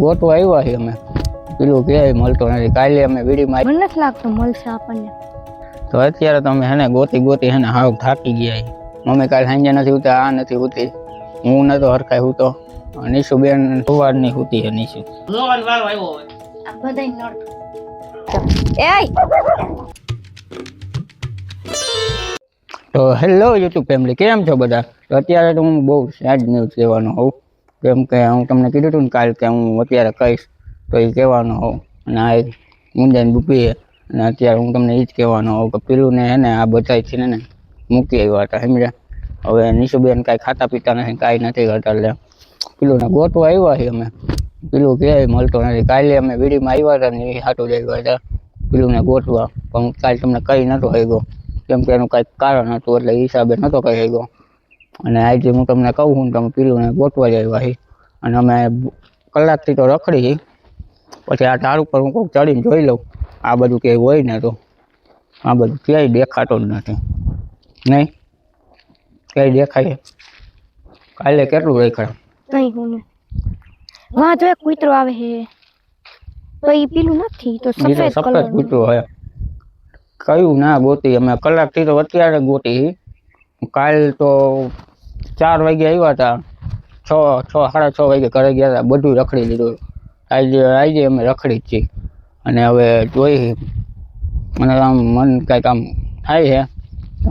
ગોતવા આવ્યા છીએ અમે. પેલું ક્યાંય મળતો નથી. કાલે અમે વીડીમાં મને નથી લાગતું મળશે આપણને. તો અત્યારે તો અમે હેને ગોતી હેને હાવ થાકી ગયા છીએ. મમ્મી કાલે સાંજે નથી ઉતા, આ નથી ઉતી, હું નતો હરખાય ઉતો. નીશુબેન સવારની ઉતી છે. નીશુ તો હેલો યુટ્યુબ ફેમિલી, કેમ છો બધા? તો અત્યારે તો હું બહુ સેડ ન્યૂઝ કહેવાનો હોઉં, કેમ કે હું તમને કીધું હતું ને કાલે કે હું અત્યારે કહીશ તો એ કહેવાનો હોઉં. અને આ મુંજાની બુપી છે અને અત્યારે હું તમને એ જ કહેવાનો હોઉં કે પેલુંને હે ને આ બધાથી ને મૂકી આવ્યા હતા, સમજ્યા? હવે નીશુબેન કાંઈ ખાતા પીતા નથી, કાંઈ નથી કરતા, એટલે પેલુંને ગોતવા આવ્યા છીએ અમે. પેલું ક્યાંય મળતો નથી. કાલે અમે વીડીમાં આવ્યા હતા ને એ હાટું જ આવ્યા હતા પેલુંને ગોતવા, પણ કાલે તમને કહી નહોતો આવ્યો કેમ કે એનું કાંઈક કારણ હતું, એટલે એ હિસાબે નહોતો કહી આવ્યો. અને આજે હું તમને કહું છું તમે પેલુંને ગોતવા જ આવ્યા છીએ. અને અમે કલાકથી તો રખડી છીએ. પછી આ ટાળ ઉપર હું કોઈક ચડીને જોઈ લઉં આ બધું ક્યાંય હોય ને, તો આ બધું ક્યાંય દેખાતો જ નથી. નહીં ક્યાંય દેખાય? કાલે કેટલું દેખાય? કઈ હું ને વાહ જો એક કૂતરો આવે છે, તો એ પેલું નથી, તો સફેદ કલર કૂતરો હે. કયું ના ગોતી અમે કલાકથી તો અત્યારે ગોતી. કાલ તો 4 વાગે આવ્યા હતા, 6:30 વાગે ઘરે ગયા હતા, બધું રખડી લીધું. આજે અમે રખડી જ છીએ. અને હવે જોઈ મને આમ મન કાંઈક આમ થાય છે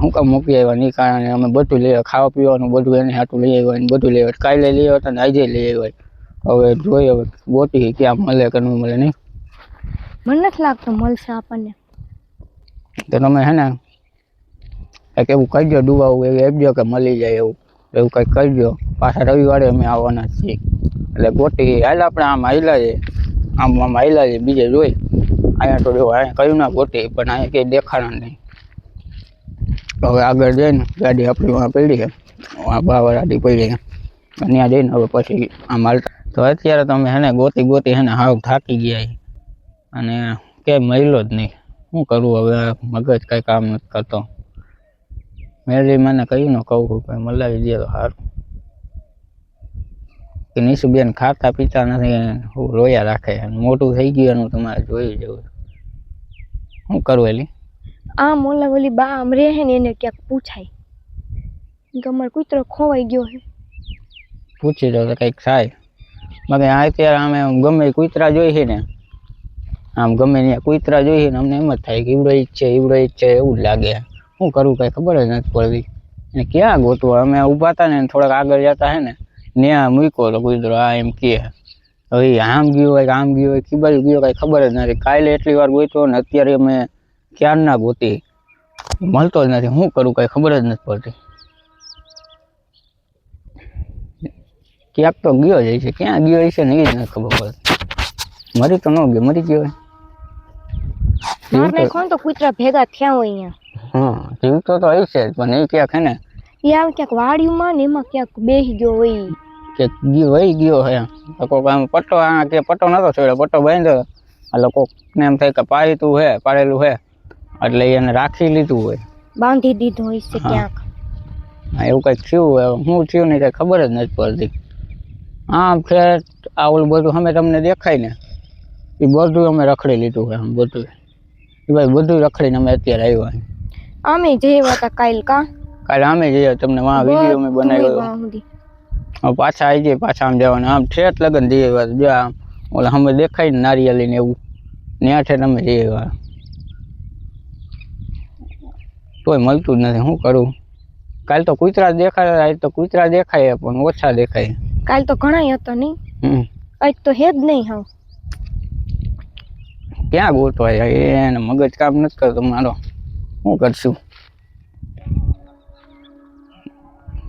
શું કામ મૂકી આવ્યા નહીં, કારણે અમે બધું લઈ આવ્યા, ખાવા પીવાનું બધું એને હાટું લઈ આવ્યા ને બધું લઈ આવ્યા. કાલે લઈ આવ્યા હતા ને આજે લઈ આવ્યા. હવે જોઈએ હવે ગોતી ક્યાં મળે કે ન મળે. નહીં મને નથી લાગતું મળશે આપણને. તો તમે હે ને કંઈક એવું કરજો, દુઆઓ એવી આપજો કે મળી જાય એવું કંઈક કરજો. પાછા રવિવારે અમે આવવાના છીએ, એટલે ગોતી હાલ આપણે આમ હાલ્યા છે, આમ હાલ્યા છે, બીજે જોઈ. અહીંયા તો જો અહીંયા કયું ના ગોતી, પણ અહીંયા કંઈ દેખાણા નહીં. હવે આગળ જઈને ગાડી આપણી વાં પડી છે, બાવરાડી પડી છે, ત્યાં જઈને હવે પછી આમ હાલતા. તો અત્યારે તમે હે ને ગોતી હે ને હાવ થાકી ગયા છે અને ક્યાંય મળ્યો જ નહીં. શું કરું હવે? મગજ કાંઈ કામ નથી કરતો. મેરી મને કહ્યું ને કહું છું કે મલાવી દે તો સારું. કે નીશુબેન ખાતા પીતા નથી, હું રોયા રાખે, મોટું થઈ ગયું એનું તમારે જોઈ જવું. શું કરવું એલી? આ મોલા ઓલી બા આમ રહે ને એને ક્યાંક પૂછાય કે અમારો કૂતરો ખોવાઈ ગયો છે. પૂછી દો તો કંઈક થાય. બાકી અત્યારે અમે ગમે કૂતરા જોઈ છે ને, આમ ગમે ત્યાં કૂતરા જોઈએ ને અમને એમ જ થાય કે ઈવડો જ છે એવું જ લાગે. શું કરવું કાંઈ ખબર જ નથી પડતી. અને ક્યાં ગોતવા? અમે ઊભા હતા ને થોડાક આગળ જતા હે ને ત્યાં મૂક્યો તો કૂતરો. આ એમ કહે હવે આમ ગયો હોય આમ ગયો હોય કે બાજુ ગયો કાંઈ ખબર જ નથી. કાલે એટલી વાર ગોત્યો ને અત્યારે અમે ક્યાં ના ગોતી, મળતો જ નથી. શું કરું કાંઈ ખબર જ નથી પડતી. ક્યાંક તો ગયો જ છે, ક્યાં ગયો હશે ને એ જ નથી ખબર પડતી. મરી તો ન ગયો, મરી ગયો હોય. મારને કોણ તો કૂતરા ભેગા થયા હોય અહીંયા. જીવતો તો હશે જ, પણ એ ક્યાંક હે ને એ આમ ક્યાંક વાડીમાં ને એમાં ક્યાંક બેસી ગયો હોય કે વહી ગયો હે. કોક આમ પટ્ટો કે પટ્ટો નતો છોડ્યો, પટ્ટો બાંધ્યો એટલે કોકને એમ થાય કે પાડેલું હે એટલે એને રાખી લીધું હોય, બાંધી દીધું હોય છે ક્યાંક. એવું કંઈક થયું હોય. શું થયું ને કંઈ ખબર જ નથી પડતી. આમ છે આ ઓલું બધું અમે તમને દેખાય ને એ બધું અમે રખડી લીધું હોય. આમ બધું એ ભાઈ બધું રખડીને અમે અત્યારે આવ્યા. અમે જેવા હતા કાલે અમે જઈએ તમને વિડીયો મેં બનાવ્યો. પાછા આવી જાય, પાછા આમ જવાના, આમ ઠેઠ લગન જઈએ જો આમ ઓલા અમે દેખાય ને નારિયેલી ને એવું ત્યાં ઠેઠ અમે જઈએ. તોય મળતું જ નથી. શું કરું? કાલે તો કૂતરા દેખાય, આજ તો કૂતરા દેખાય પણ ઓછા દેખાય. કાલ તો ઘણા હતા નહીં, આજ તો હે જ નહીં. હાવ ક્યાં ગોતવા એને મગજ કામ નથી કરતો મારો. શું કરશું?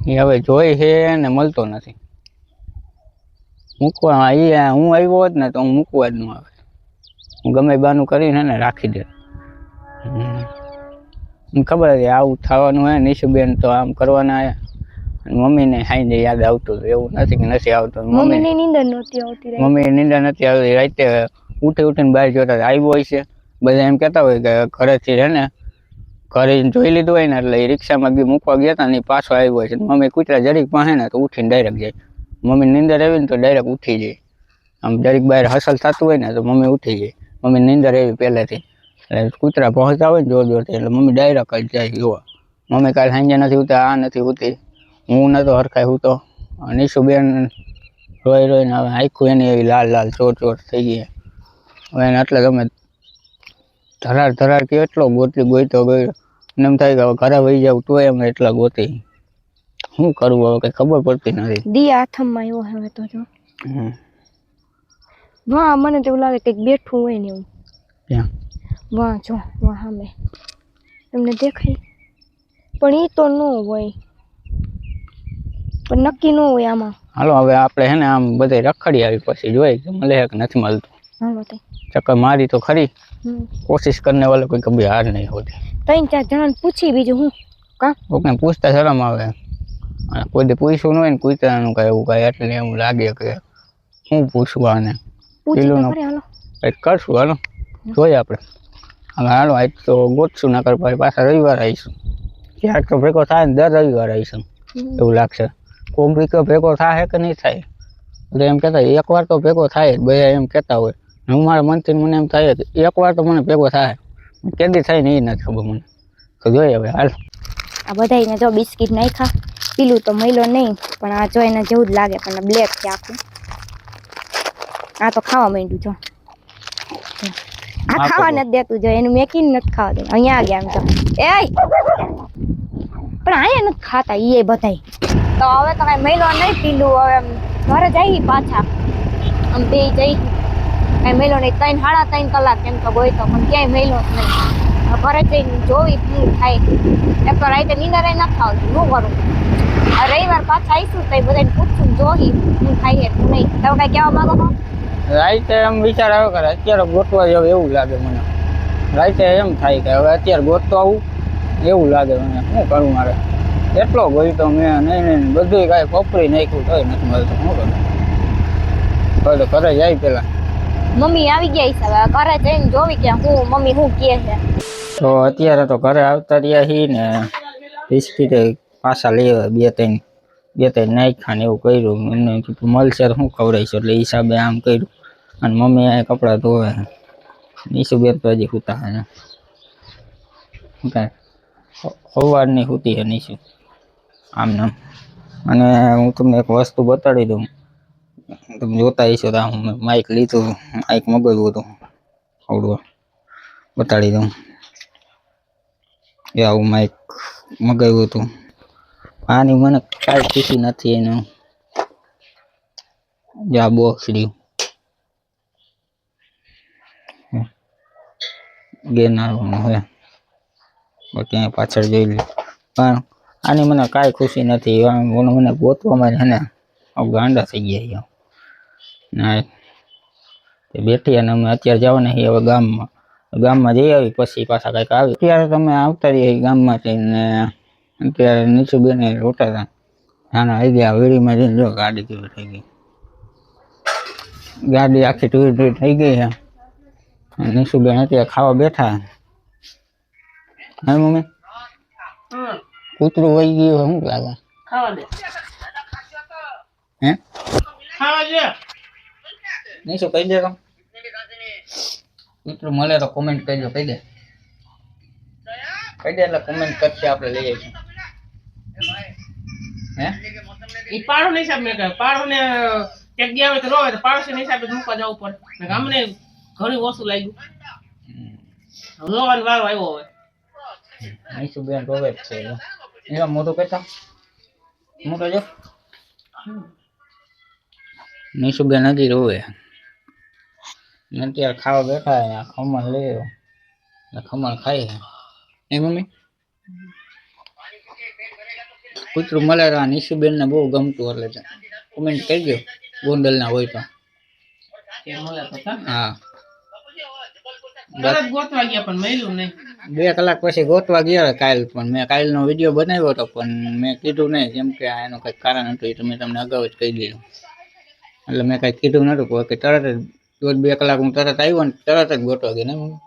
એ હવે જોઈ છે ને મળતો નથી. મૂકવા હું આવ્યો હોત ને તો હું મૂકવા જ ન આવે. હું ગમે બાનું કરીને ને રાખી દે. ખબર હતી આવું થવાનું હે. નીશુબેન તો આમ કરવાના હે. મમ્મીને હાઈને યાદ આવતું હતું. એવું નથી કે નથી આવતું. મમ્મીને નીંદર નહોતી આવતી. મમ્મીને નીંદર નથી આવતી. રાતે ઉઠીને બહાર જોતા આવ્યો હોય છે. બધા એમ કહેતા હોય કે ઘરેથી હે ને ઘરે જોઈ લીધું હોય ને એટલે એ રિક્ષામાં બી મૂકવા ગયા હતા ને પાછો આવ્યો હોય છે. મમ્મી કૂતરા જરીક પાસે ને તો ઉઠીને ડાયરેક્ટ જાય. મમ્મી નીંદર આવી ને તો ડાયરેક્ટ ઉઠી જાય. આમ દરેક બહાર હસલ થતું હોય ને તો મમ્મી ઉઠી જાય. મમ્મી નીંદર એવી પહેલેથી, એટલે કૂતરા પહોંચતા હોય ને જોર જોરથી એટલે મમ્મી ડાયરેક્ટ જ જાય જોવા. મમ્મી કાલે સાંજે નથી ઉઠતા, આ નથી ઉઠતી, હું નતો હરખાઈ ઉઠતો. નીશુબેન રોઈ રોઈને હવે આખું એની એવી લાલ લાલ ચોર થઈ ગઈ. હવે એને એટલે ગમે ધરાર કેટલો ગોઈતો ગયો. એમ થાય કે હવે ઘરે વહી જાવ તોય અમે એટલા ગોતી. શું કરવું હવે કઈ ખબર પડતી નથી. દિયા હાથમાં આવ્યો હવે તો જો. વાહ મને તો એવું લાગે કંઈક બેઠું હોય ને એવું. ક્યાં? વાહ જો વાહ સામે તમને દેખાય, પણ એ તો ન હોય, પણ નક્કી ન હોય આમાં. હાલો હવે આપણે હે ને આમ બધે રખડી આવી પછી જોઈ કે મળે કે નથી મળતું. હાલો તે ચક્કર મારી તો ખરી, કોશિશ કરને વાલે કોઈ કભી હાર નહીં હોતી. 3-4 જણાને પૂછી બીજું હું કા કોકને પૂછતા શરમ આવે. કોઈ પૂછ્યું ન હોય ને કૂતરાનું કઈ એવું કઈ એટલે એવું લાગે કે શું પૂછવા ને પૂછી તો ખરી. હાલો કંઈક કરશું. હાલો જોઈએ આપણે. હવે હાલો આજ તો ગોતશું, નકર પછી પાછા રવિવાર આવીશું. ક્યાંક તો ભેગો થાય ને દર રવિવાર આવીશું એવું લાગશે. કોક દીકરો ભેગો થાય કે નહીં થાય એટલે એમ કહેતા એક વાર તો ભેગો થાય જ, બધા એમ કહેતા હોય. હું મારા મનથી મને એમ થાય કે એક વાર તો મને ભેગો થાય, કેદી થાય ને એ નથી ખબર મને. તો જોઈએ હવે હાલ. આ બધાને જો બિસ્કિટ નાખ્યા, પીલું તો મહિલો નહીં પણ આ જો એને જેવું જ લાગે પણ બ્લેક છે આખું. આ તો ખાવા માંડ્યું જો. આ ખાવા નથી દેતું જો, એનું મેકીને નથી ખાવા દેતું. અહીંયા ગયા આમ જો એ પણ અહીંયા નથી ખાતા એ બધાય. તો હવે તો કઈ મહિલો નહીં પીલું. હવે ઘરે જઈ પાછા આમ બે જઈ કઈ મહિલો નહીં. 3-3.5 કલાક એમ તો ગઈ તો પણ ક્યાંય મહિલો જ નહીં. ઘરે જઈને જોવી શું થાય. એક તો રાતે નીંદર નથી આવતી, શું કરું. રવિવાર પાછા આવીશું તો બધાને પૂછશું જોઈ શું થાય શું નહીં. તમે કઈ કહેવા માંગો છો? રાતે એમ વિચાર આવ્યો કરે અત્યારે ગોતવા જાવ એવું લાગે મને. રાતે એમ થાય કે હવે અત્યારે ગોતવા આવું એવું લાગે મને. શું કરું મારે? એટલો ગઈ તો મેં નહીં બધું કાંઈ કોપરી નાખ્યું તોય નથી મળતું. શું કરું? તો ઘરે જાય પેલા. મમ્મી આવી ગયા છે, હવે ઘરે જઈને જોવી કે હું મમ્મી શું કહે છે. તો અત્યારે તો ઘરે આવતા રહ્યા છીએ ને બિસ્કીટ પાછા લેવા બે ત્રણ નાખ્યા ને એવું કર્યું. એમને મળશે શું ખવડાવીશ એટલે એ હિસાબે આમ કર્યું. અને મમ્મી આ કપડાં ધોવે. નીશુબેન તો હજી સૂતા હે. સવારની સૂતી છે નીશુ આમ નામ. અને હું તમને એક વસ્તુ બતાડી દઉં, તમે જોતા હશો તો હું માઇક લીધું, માઇક મગાવ્યું હતું આવડું બતાડી દઉં. એ આવું માઇક મગાવ્યું હતું. આની મને કાંઈ ખુશી નથી એનું. જે આ બોક્સ રહ્યું ગેનારવાનું હોય બાકી પાછળ જોઈ લે. પણ આની મને કાંઈ ખુશી નથી. મને ગોતવામાં છે ને ગાંડા થઈ ગયા ના બેઠી. અને અમે અત્યારે જવાના છીએ હવે ગામમાં જઈ આવી પછી પાછા કંઈક આવી. અત્યારે તમે આવતા રહીએ ગામમાંથી ને અત્યારે નીશુબેન રોટા હતા નાના આવી ગયા. વીડીમાં જઈને જો ગાડી કેવી થઈ ગઈ. ગાડી આખી ટૂરી થઈ ગઈ છે. નીશુબેન અત્યારે ખાવા બેઠા. હા મમ્મી કૂતરું વહી ગયું શું લાગે? ખાવા દે. હે ખાવા દે. નીશુ કહી દે. કૂતરું મળે તો કોમેન્ટ કરજો. કહી દે એટલે કોમેન્ટ કરશે આપણે લઈ આવીશું. હે ઈ પાડો ને હિસાબ મેં કહ્યું પાડો ને એક ગયા હોય તો રોવે તો પાડોશી ને હિસાબે મૂકવા જવું પડે. અમને ઘણી ઓછું લાગ્યું. રોવાનો વારો આવ્યો હોય. નીશુબેન રોવે જ છે. એમાં મોટું કહેતા મોટો જો નીશુબેન હજી રોવે. અત્યારે ખાવા બેઠા ખમણ લે ખમણ ખાય. એ મમ્મી કૂતરું મળે તો નીશુબેન ને બહુ ગમતું એટલે કોમેન્ટ કરજો ગોંડલ ના હોય તો. હા ગોતવા ગયા પણ મળ્યું નહીં. 2 કલાક પછી ગોતવા ગયા કાલ. પણ મેં કાલનો વિડીયો બનાવ્યો હતો પણ મેં કીધું નહીં કેમ કે એનું કંઈક કારણ હતું. એ તો મેં તમને અગાઉ જ કહી દીધું એટલે મેં કંઈ કીધું નતું. કે તરત જ 2 કલાક હું તરત આવ્યો ને તરત જ ગોતવા ગયો ને મમ્મી.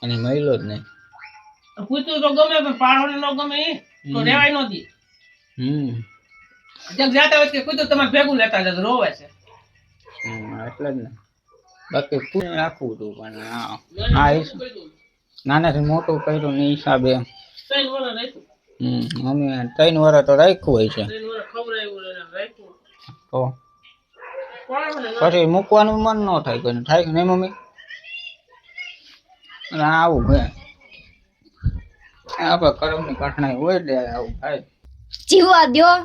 અને મળ્યો જ નહીં. કૂતરું તો ગમે પણ પાડો ને ન ગમે તો રેવાય નહોતી. જાતા હોય કે કૂતરું તમારે ભેગું લેતા જતો રોવે છે. એટલે જ ને બાકી પૂછ રાખવું હતું પણ આ નાનાથી મોટું કર્યું ને હિસાબે ત્રણ વર્ષ રાખ્યું. મમ્મી 3 વર્ષ તો રાખ્યું હોય છે 3 વર્ષ ખવડાવ્યું એને રાખ્યું. તો કોણે મને ન પછી મૂકવાનું મન ન થાય કોઈને થાય કે નહીં મમ્મી અને આવું હે આપણે કરમની કાઠણાઈ હોય એટલે આવું થાય જીવવા દ્યો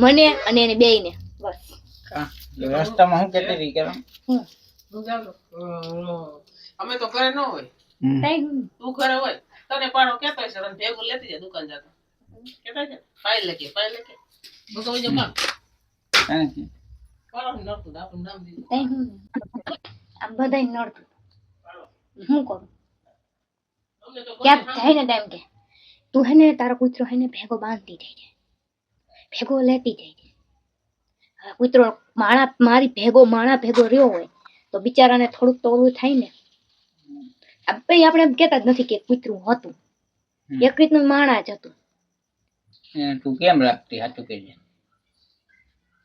મને અને એને બેયને બસ. રસ્તામાં હું કહેતી હતી કે હું હું જાઉં તો. અમે તો ઘરે ન હોય. તઈ તું ઘરે હોય તને પાડો કેતો હશે તને ભેગું લેતી જાય દુકાન જતા કેતા છે પાઈ લેકે હું તો જો કામ પાડો નડતું તો આપણું નામ દીધું તઈ હું આ બધાય નડતું હું કરું અમને તો ક્યાંક જાય ને ટાઈમ કે તું હે ને તારો કૂતરો હે ને ભેગો બાંધતી થઈ જાય ભેગો લેતી થઈ જાય. હવે કૂતરો મારી માણા ભેગો રહ્યો હોય તો બિચારાને થોડુંક તો ઓલું થાય ને. આપણે એમ કહેતા જ નથી કે કૂતરું હતું એક રીતનું માણા જ હતું. તું કેમ રાખતી સાચું કહેજે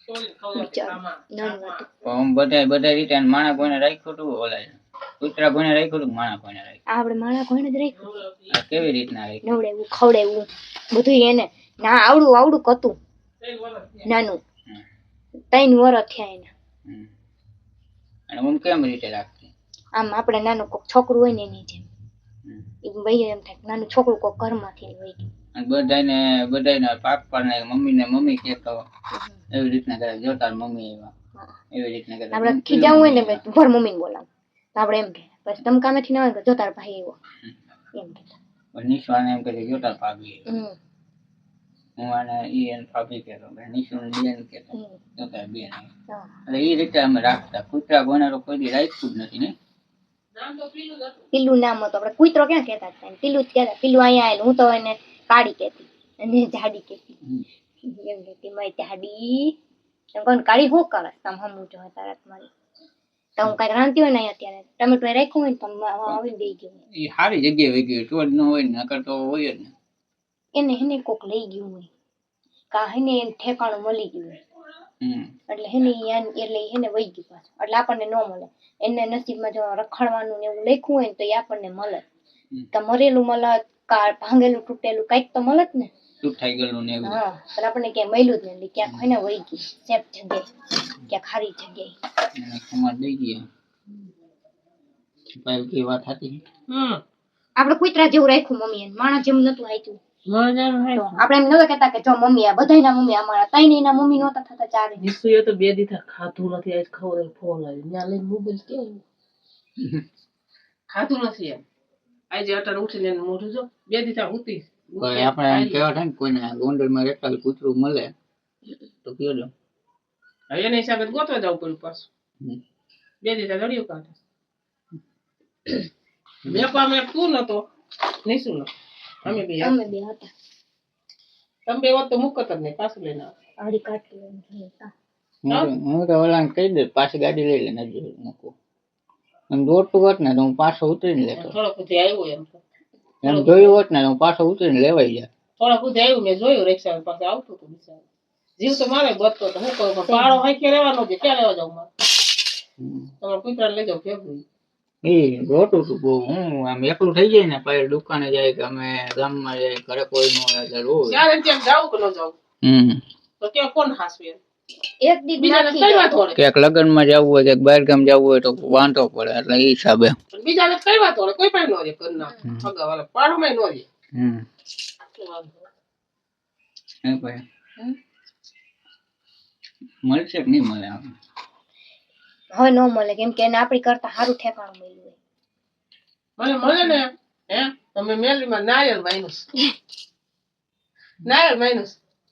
ચોરી ખવડાવતી આમાં. નાનું હતું. આમ બધા રીતે અને માણા કોઈને રાખ્યું હતું ઓલા કૂતરા કોઈને રાખ્યું હતું માણા કોઈને રાખ્યું આપણે માણા કોઈને જ રાખ્યું આ કેવી રીતના રાખ્યું નવડેવું ખવડેવું બધું એને ના આવડું કતું 3 વર્ષ નાનું 3 વર્ષ થયા એને. અને હું કેમ રીતે રાખતી આમ આપણે નાનું કોક છોકરું હોય ને એની જેમ એ ભાઈ એમ થાય કે નાનું છોકરું કોક ઘરમાંથી વહી ગયું. અને બધાને પાક પાડને મમ્મી કહેતો એવી રીતના કરે જો તાર મમ્મી એવા એવી રીતના કરે આપણે ખીજાવું હોય ને ભાઈ ભર મમ્મીને બોલાવ તો આપણે એમ કે પછી તમે કામેથી ના હોય કે જો તાર ભાઈ એવો એમ કહેતા. નિશ્વાને એમ કહે જો તાર ભાભી હમ હું આને ઈ એને ભાભી કહેતો નિશ્વાને બેન કહેતો જો તાર બેન હા. એટલે એ રીતે અમે રાખતા કૂતરા ગોનારો કોઈ દી રાખ્યું જ નથી ને નામ તો પીલું જ હતું. પીલું નામ હતું આપણે કૂતરો ક્યાં કહેતા હતા પીલું જ કહેતા પીલું અહીંયા આવેલું હું તો એને કાળી કહેતી અને જાડી કહેતી એમ કહેતી મારી જાડી એમ કોણ કાળી શું કરે તમે હમું જો તારા તમારી તો હું કાંઈક રાંધતી હોય ને અહીંયા અત્યારે ટમેટો રાખ્યું હોય ને તો આવીને દઈ ગયું એ સારી જગ્યાએ વહી ગયું ચોર ન હોય ને નકર તો હોય જ ને એને કોક લઈ ગયું હોય કા હેને એને ઠેકાણું મળી ગયું હોય હમ એટલે હેને વહી ગયું પાછું એટલે આપણને ન મળે એને નસીબમાં જો રખડવાનું ને એવું લખ્યું હોય ને તો એ આપણને મળે તો મરેલું મળે કા ભાંગેલું તૂટેલું કઈક તો મળે જ ને. ચૂપ થઈ ગયેલું ને એવું હા પણ આપણને ક્યાંય મળ્યું જ નથી ક્યાંક હોય ને વહી ગયું સેફ જગ્યાએ ક્યાંક ખારી જગ્યાએ એને ખમા દઈ ગયા ભાઈ કે વાત હતી આપણે કૂતરા જેવું રાખ્યું મમ્મી માણસ જેવું નતું હાચ્યું. મજાનું હે. તો આપણે એમ નતા કહેતા કે જો મમ્મી આ બધાયના મમ્મી અમારા ત્રણેયના મમ્મી નહોતા થતા ચારે નિશુએ તો 2 દી થા ખાધું નથી આજ ખવડાવી ફોન આવી ન્યા લઈને મોબાઈલ કે ખાધું નથી એમ આજે અટાણ ઉઠીને એનું મોઢું જો 2 દી થા ઉતી કોઈ આપણે એમ કહેવા થાય ને કોઈને ગોંડલમાં રહેતા કૂતરું મળે તો કયો જો હવે એના હિસાબે ગોતવા જવું પડ્યું પાછું 2 દી થા લડ્યું કાઢે વેપારમાં તું નતો નિશુ નતો અમે બે હતા. અમે બે હતા તમે બે વાત તો મુકત જ નહીં પાછું લઈને આવો. આડી કાઢી લઈને જતા. હું તો ઓલાને કહી દે પાછી ગાડી લઈ લે નજર મૂકું એમ દોડતું હોત ને તો હું પાછો ઉતરીને લેતો થોડોક સુધી આવ્યો એમ તો એમ જોયું હોત ને તો હું પાછો ઉતરીને લેવાઈ જાય થોડા સુધી આવ્યું મેં જોયું રિક્ષા પાસે આવતું હતું બિચારું જીવ તો મારે બચતો તો હું કહું પણ પાડો હાંકી રહેવાનો છે ક્યાં લેવા જાઉં મારે તમારે કૂતરાને લઈ જાઉં ભેગું એ રોતું હતું બહુ હું આમ એકલું થઈ જાય ને પછી દુકાને જાય કે અમે ગામમાં જાય ઘરે કોઈ ન હોય એટલે રોજ ત્યારે ત્યાં જાવું કે ન જાવું તો ત્યાં કોણ હાસવે એક દી બીજાને નાખી કઈ વાત જાય. હોડે ક્યાંક લગ્નમાં જવું હોય કે બહાર ગામ જવું હોય તો વાંધો પડે એટલે એ હિસાબે બીજાને કઈ વાત હોડે કોઈ પાસે નો રે કરના અગાવાલા પાડોમાં નો રે એ ભાઈ મળશે કે નહીં મળે આપણે હવે ન મળે કેમ કે એને આપણી કરતા સારું ઠેકાણું મળ્યું હોય. મને મળે ને હે તમે મેલીમાં નારિયેળ માઇનસ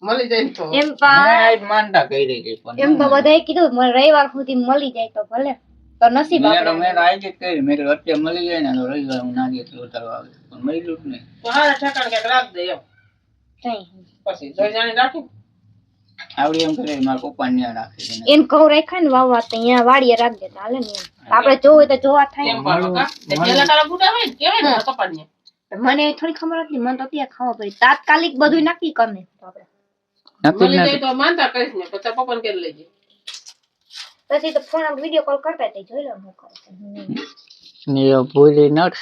મળી જાય તો એમ પણ મેં માનતા કરી રહી છે પણ એમ તો બધાએ કીધું મને રવિવાર સુધી મળી જાય તો ભલે તો નસીબ મેં તો આપણે મેં તો આજે જ કરી મેં કીધું અત્યારે મળી જાય ને તો રવિવાર હું નારિયેળ ઉતારવા આવે પણ મળ્યું જ નહીં તો હારા ઠેકાણ ક્યાંક રાખ દે એમ કઈ પછી જોઈ જાણી રાખી આવડી એમ કરે મારા પપ્પા ને રાખી દે એને ઘઉં રાખ્યા ને વાવવા તો અહીંયા વાડીએ રાખ દેતા હાલે ને એમ આપણે જોવું હોય તો જોવા થાય એમ પાડો કા તે પેલા તારા બુટા હોય ને કેવાય ને કપાડીએ મને થોડી ખબર હતી મને તો ત્યાં ખાવા પડી તાત્કાલિક બધું નક્કી કરે તો આપણે નક્કી જ મળી જાય નથી તો માનતા કરીશ ને પછી પપ્પાને કે લઈ જાય પછી તો ફોન વિડીયો કોલ કરતા તે જોઈ લો હું કરે છે ને ભૂલી નટ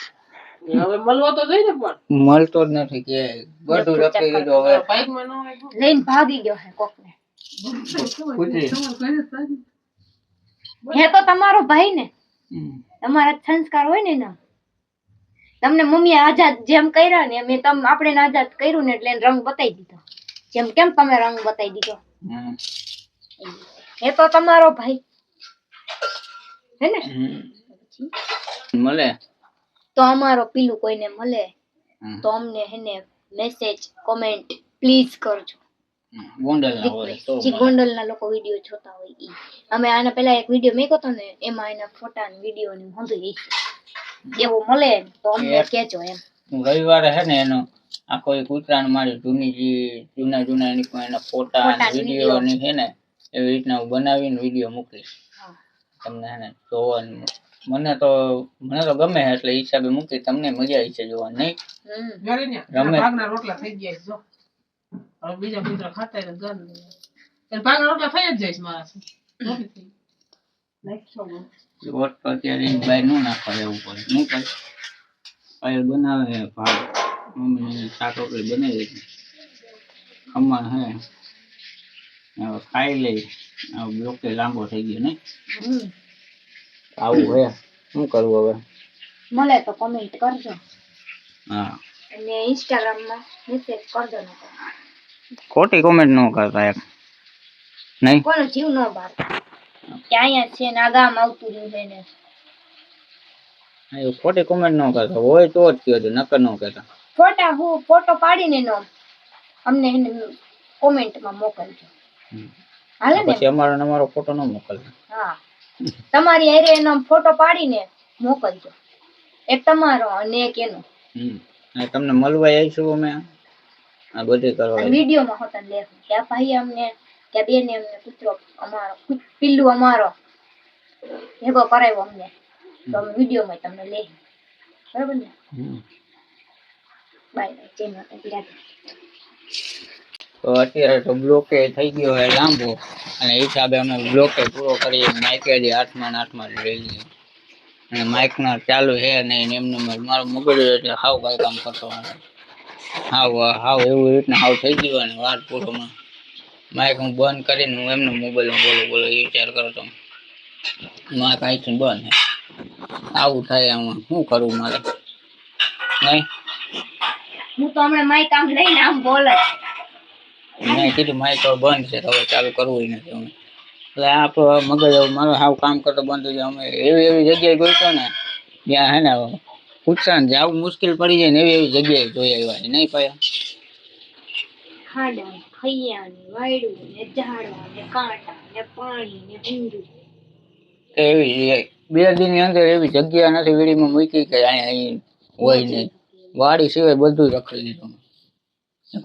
હવે મળવો તો જોઈએ ને પણ મળતો જ નથી કે બધું રખી દીધું હવે બાઈકમાં ન હોય તો લઈને ભાગી ગયો હે કોકને પૂછી હે તો તમારો ભાઈ ને હમ. તમારા સંસ્કાર હોય ને એના તમને મમ્મીએ આઝાદ જેમ કર્યા ને એમ આપણે આઝાદ કર્યું ને એટલે એને રંગ બતાવી દીધો જેમ કેમ તમે રંગ બતાવી દીધો હમ. એ તો તમારો ભાઈ હે ને હમ. મળે તો અમારો પીલું કોઈને મળે હમ. તો અમને હેને મેસેજ કોમેન્ટ પ્લીઝ કરજો ગોંડલના હોય તો જે ગોંડલના લોકો વિડીયો જોતા હોય ઈ અમે આના પહેલા એક વિડીયો મેક્યો હતો ને એમાં એના ફોટા ને વિડીયો ને બધું ઈ એવો મળે તો અમને કહેજો એમ હું રવિવારે હે ને એનો આખો એક ઉત્તરાયણ મારી જૂની જે જૂના એની પણ એના ફોટા અને વિડીયો ની છે ને એવી રીતના હું બનાવીને વિડીયો મૂકીશ હા. તમને હે ને જોવાનું મને તો ગમે છે એટલે ઈ હિસાબે મૂકી તમને મજા આવી છે જોવાની નહીં ઘરે ને રમે. ભાગના રોટલા થઈ ગયા છે જો હવે બીજા કૂતરા ખાતા ને ગન એટલે ભાગના રોટલા થઈ જ જાય છે મારા નાખશો બહુ. લોટ તો અત્યારે એની બાય નો નાખવા રહેવું પડે નહીં પડે પાયલ બનાવે ભાત મમ્મી શાક રોટલી બનાવી હતી ખમણ હે હવે ખાઈ લઈ હવે બ્લોકે લાંબો થઈ ગયો નહીં આવું હે શું કરવું હવે મળે તો કોમેન્ટ કરજો હા અને ઇન્સ્ટાગ્રામ માં મેસેજ કરજો ને ખોટી કોમેન્ટ ન કરતા એમ નહીં કોનો જીવ ન બાર કે અહીંયા છે ને આ ગામ આવતું રહ્યું છે ને એવું ખોટી કોમેન્ટ ન કરતા હોય તો જ કહેજો નકર ન કહેતા ફોટો પાડીને નો અમને કોમેન્ટમાં મોકલજો હાલે ને પછી અમારો ફોટો ન મોકલતા હા તમારી હારે એનો ફોટો પાડીને મોકલજો એક તમારો અને એક એનો અને તમને મળવા આવીશું અમે આ બધી કરવા વિડીયોમાં હોતા લેખું કે આ ભાઈ અમને કે આ બેને અમને કૂતરો અમારો પિલ્લું અમારો ભેગો કરાવ્યો અમને તો અમે વિડીયોમાં તમને લઈ બરાબર ને બાય બાય જય માતાજી રાધે તો અત્યારે તો બ્લોકે થઈ ગયો હોય લાંબો અને એ હિસાબે અમે બ્લોકે પૂરો કરી માઇકે જે 8માં ને 8માં લઈ લઈએ અને માઇકના ચાલુ છે નહીં એમને મારું મગજ એટલે હાવ કાંઈ કામ કરતો હાવ એવું રીતના હાવ થઈ ગયું અને વાત પૂરોમાં માઇક હું બંધ કરીને હું એમનો મોબાઈલમાં બોલો એ વિચાર કરો તો માઇક અહીંથી બંધ છે આવું થાય આમાં શું કરવું મારે નહીં હું તો હમણાં માઈક આમ લઈને આમ બોલ જ મેં કીધું માઇક હવે બંધ છે તો હવે ચાલુ કરવું નથી અમે એટલે આપણો મગજ મારો હાવ કામ કરતો બંધ થઈ જાય અમે એવી જગ્યાએ ગયો ને જ્યાં હે ને ઉત્સાહ જવું મુશ્કેલ પડી જાય ને એવી જગ્યાએ જોઈ આવ્યા નહીં પાયા ખાડા ખૈયા ને વાયડું ને ઝાડવા ને કાંટા ને પાણી ને ઊંડું એવી 2 દિનની અંદર એવી જગ્યા નથી વીડીમાં મૂકી કે અહીં હોય નહીં વાડી સિવાય બધું રખડી દીધું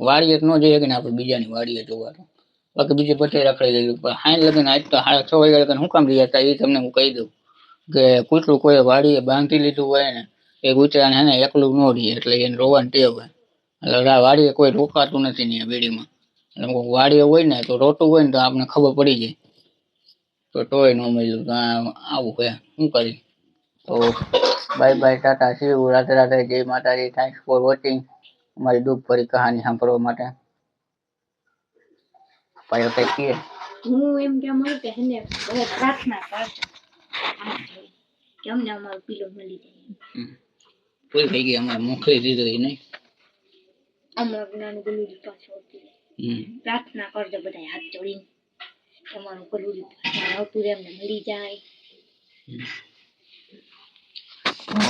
વાડીએ ન જઈએ કે આપણે બીજાની વાડીએ જોવાનું બાકી બીજે બધે રખડી દીધું પણ હાઈ લગન આજ તો 6:30 વાગ્યા લગન શું કામ રહ્યા હતા એ તમને હું કહી દઉં કે કૂતરું કોઈ વાડીએ બાંધી લીધું હોય ને એ કૂતરાને હે ને એકલું ન રહે એટલે એને રોવાની ટેવ હોય એટલે વાડીએ કોઈ રોકાતું નથી ને વીડીમાં એટલે વાડીએ હોય ને તો રોતું હોય ને તો આપણને ખબર પડી જાય તો તોય ન મળ્યું તો આવું હે શું કરી તો bye bye Tata C you Radhe Radhe જય માતાજી થેન્ક્સ ફોર વોચિંગ અમારી દુઃખ ભરી કહાની સાંભળવા માટે પાયો કઈ કહે હું એમ કે મળું કે હેને બહુ પ્રાર્થના કરજો કે અમને અમારું પીલો મળી જાય ફૂલ થઈ ગઈ અમારે મોકલી દીધું એ નહીં અમારું નાનું ગલુડી પાછું પ્રાર્થના કરજો બધા હાથ જોડીને તમારું ગલુડી આવતું રે અમને મળી જાય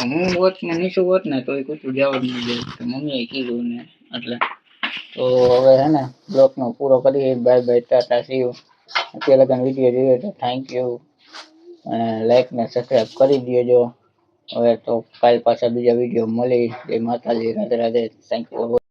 હું હોત ને નીચું હોત ને તો એ કૂતરું જવા જ નહીં દે મમ્મીએ કીધું ને એટલે તો હવે હે ને બ્લોગનો પૂરો કરીએ bye bye Tata C you અત્યારે લગન વિડીયો જોઈએ તો થેન્ક યુ અને લાઈક ને સબસ્ક્રાઈબ કરી દેજો હવે તો કાલ પાછા બીજા વિડીયો મળી જય માતાજી રાધે રાધે થેન્ક યુ